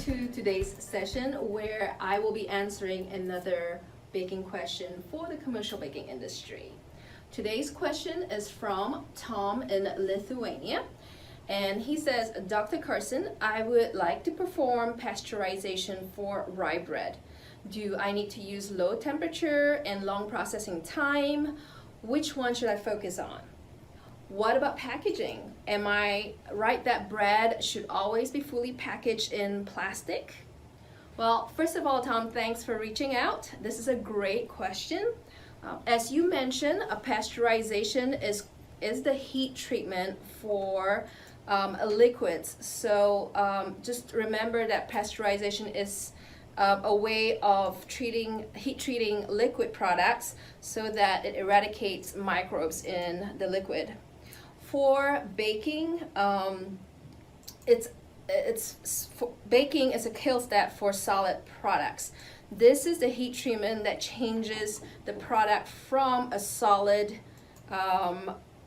to today's session where I will be answering another baking question for the commercial baking industry. Today's question is from Tom in Lithuania, and he says, Dr. Carson, I would like to perform pasteurization for rye bread. Do I need to use low temperature and long processing time? Which one should I focus on? What about packaging? Am I right that bread should always be fully packaged in plastic? Well, first of all, Tom, thanks for reaching out. This is a great question. As you mentioned, a pasteurization is the heat treatment for liquids. So just remember that pasteurization is a way of heat treating liquid products so that it eradicates microbes in the liquid. For baking, baking is a kill step for solid products. This is the heat treatment that changes the product from a solid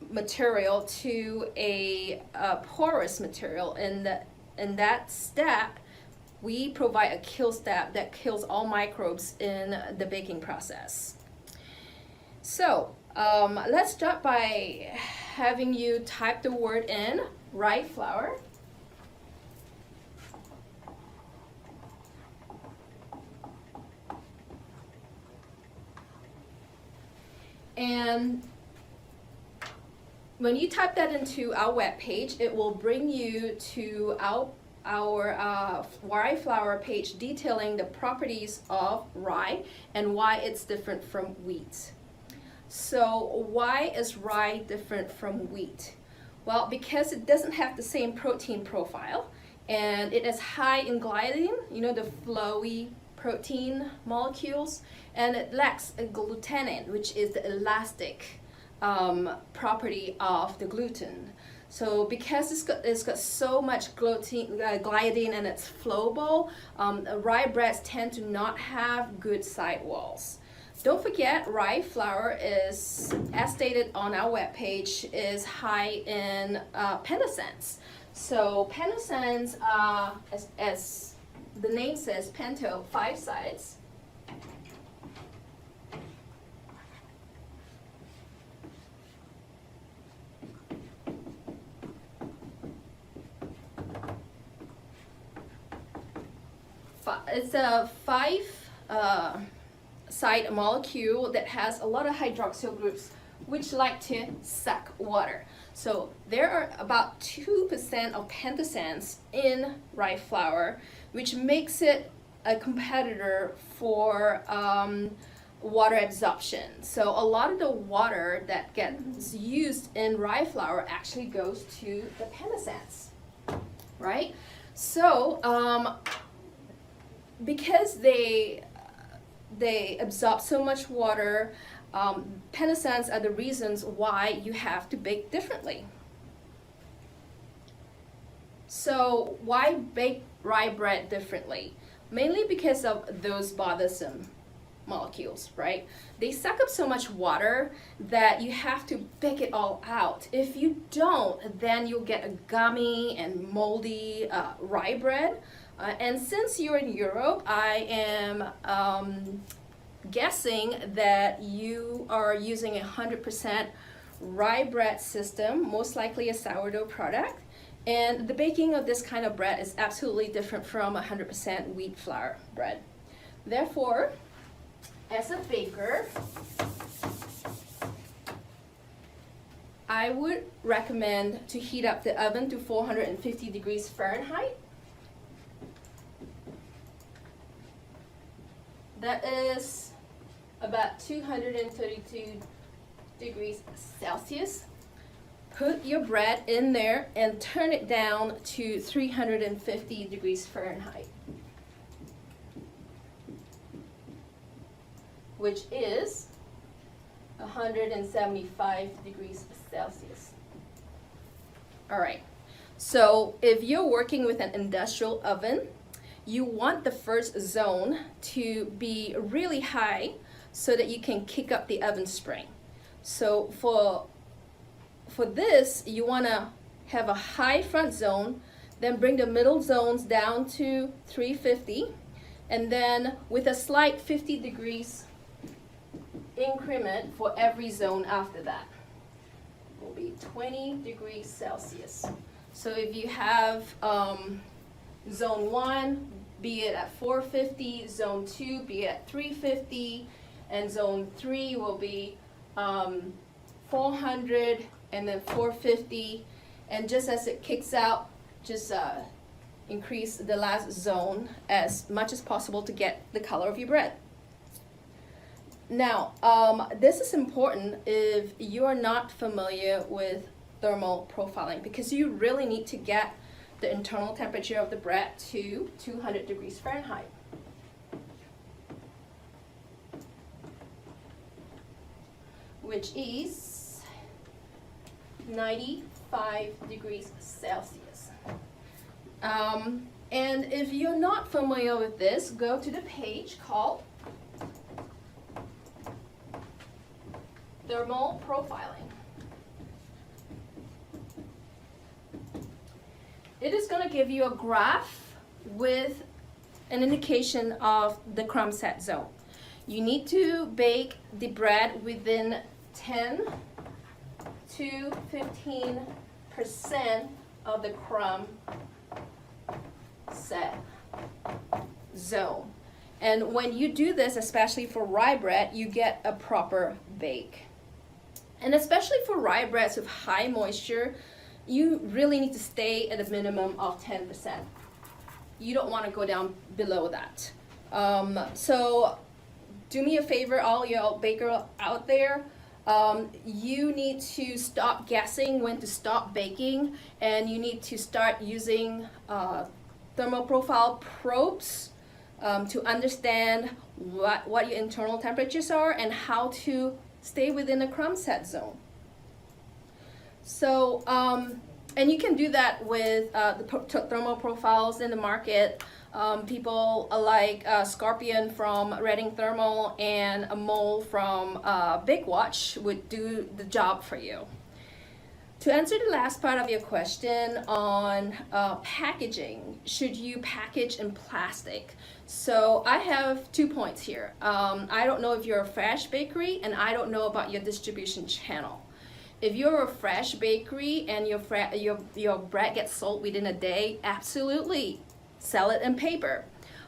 material to a porous material. In that step, we provide a kill step that kills all microbes in the baking process. So let's start by having you type the word in, rye flour. And when you type that into our web page, it will bring you to our rye flour page detailing the properties of rye and why it's different from wheat. So why is rye different from wheat? Well, because it doesn't have the same protein profile, and it is high in gliadin, you know, the flowy protein molecules, and it lacks a glutenin, which is the elastic property of the gluten. So because it's got so much gliadin and it's flowable, rye breads tend to not have good sidewalls. Don't forget, rye flour is, as stated on our webpage, is high in pentosands. So pentosands are, as the name says, pento, 5 sides. It's a 5 side molecule that has a lot of hydroxyl groups which like to suck water. So there are about 2% of pentosands in rye flour, which makes it a competitor for water absorption. So a lot of the water that gets used in rye flour actually goes to the pentosands, right? So because they absorb so much water, pentosands are the reasons why you have to bake differently. So why bake rye bread differently? Mainly because of those bothersome molecules, right? They suck up so much water that you have to bake it all out. If you don't, then you'll get a gummy and moldy rye bread. And since you're in Europe, I am guessing that you are using 100% rye bread system, most likely a sourdough product. And the baking of this kind of bread is absolutely different from 100% wheat flour bread. Therefore, as a baker, I would recommend to heat up the oven to 450 degrees Fahrenheit. That is about 232 degrees Celsius. Put your bread in there and turn it down to 350 degrees Fahrenheit, which is 175 degrees Celsius. All right, so if you're working with an industrial oven, you want the first zone to be really high so that you can kick up the oven spring. So for this, you want to have a high front zone Then bring the middle zones down to 350, and then with a slight 50 degrees increment for every zone after that. Will be 20 degrees Celsius. So if you have zone 1, be it at 450, zone 2 be it at 350, and zone 3 will be 400 and then 450, and just as it kicks out, just increase the last zone as much as possible to get the color of your bread. Now, this is important if you're not familiar with thermal profiling, because you really need to get the internal temperature of the bread to 200 degrees Fahrenheit. Which is 95 degrees Celsius. And if you're not familiar with this, go to the page called Thermal Profiling. It is going to give you a graph with an indication of the crumb set zone. You need to bake the bread within 10 to 15% of the crumb set zone. And when you do this, especially for rye bread, you get a proper bake. And especially for rye breads with high moisture, you really need to stay at a minimum of 10%. You don't want to go down below that. So do me a favor, all your bakers out there, you need to stop guessing when to stop baking, and you need to start using thermal profile probes to understand what your internal temperatures are and how to stay within a crumb set zone. So, and you can do that with the thermal profiles in the market. People like Scorpion from Reading Thermal and a Mole from Bakewatch would do the job for you. To answer the last part of your question on packaging, should you package in plastic? So I have 2 points here. I don't know if you're a fresh bakery, and I don't know about your distribution channel. If you're a fresh bakery and your bread gets sold within a day, absolutely sell it in paper.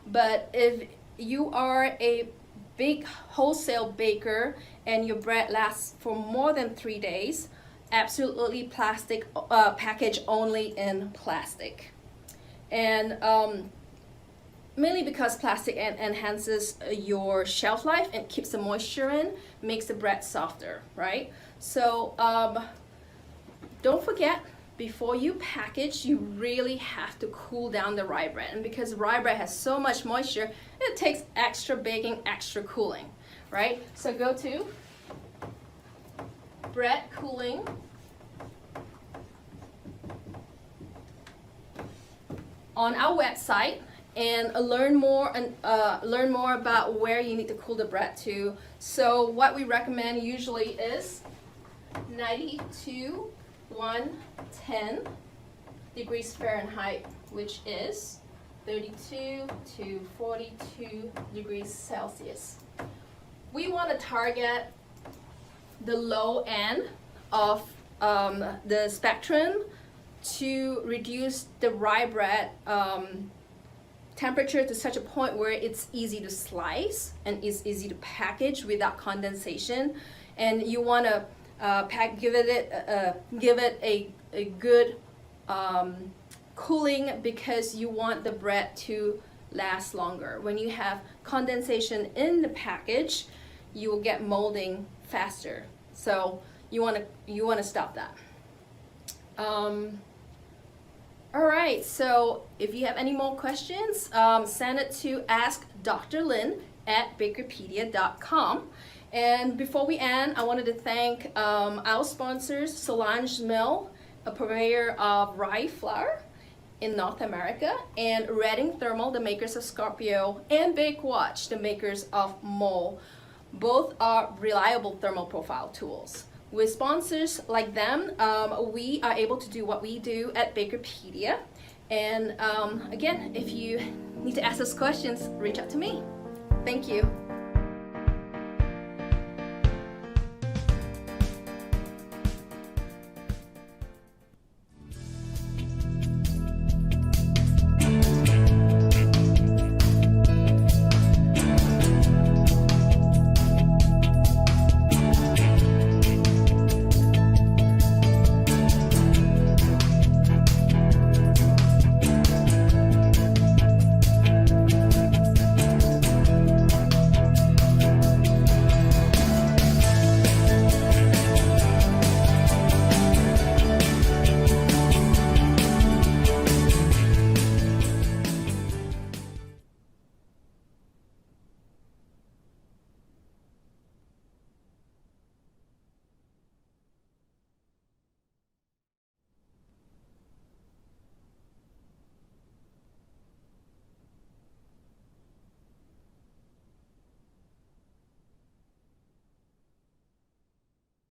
But if you are a big wholesale baker and your bread lasts for more than 3 days, absolutely plastic, package only in plastic. And mainly because plastic enhances your shelf life and keeps the moisture in, makes the bread softer, right? So don't forget, before you package, you really have to cool down the rye bread. And because rye bread has so much moisture, it takes extra baking, extra cooling, right? So go to bread cooling. On our website, and learn more about where you need to cool the bread to. So what we recommend usually is 90 to 110 degrees Fahrenheit, which is 32 to 42 degrees Celsius. We want to target the low end of the spectrum to reduce the rye bread temperature to such a point where it's easy to slice and it's easy to package without condensation. And you want to give it a good cooling, because you want the bread to last longer. When you have condensation in the package, you will get molding faster. So you want to stop that. All right, so if you have any more questions, send it to askdrlynn@bakerpedia.com. And before we end, I wanted to thank our sponsors, Solange Mill, a purveyor of rye flour in North America, and Reading Thermal, the makers of Scorpio, and Bakewatch, the makers of Mole. Both are reliable thermal profile tools. With sponsors like them, we are able to do what we do at Bakerpedia, And again, if you need to ask us questions, reach out to me. Thank you.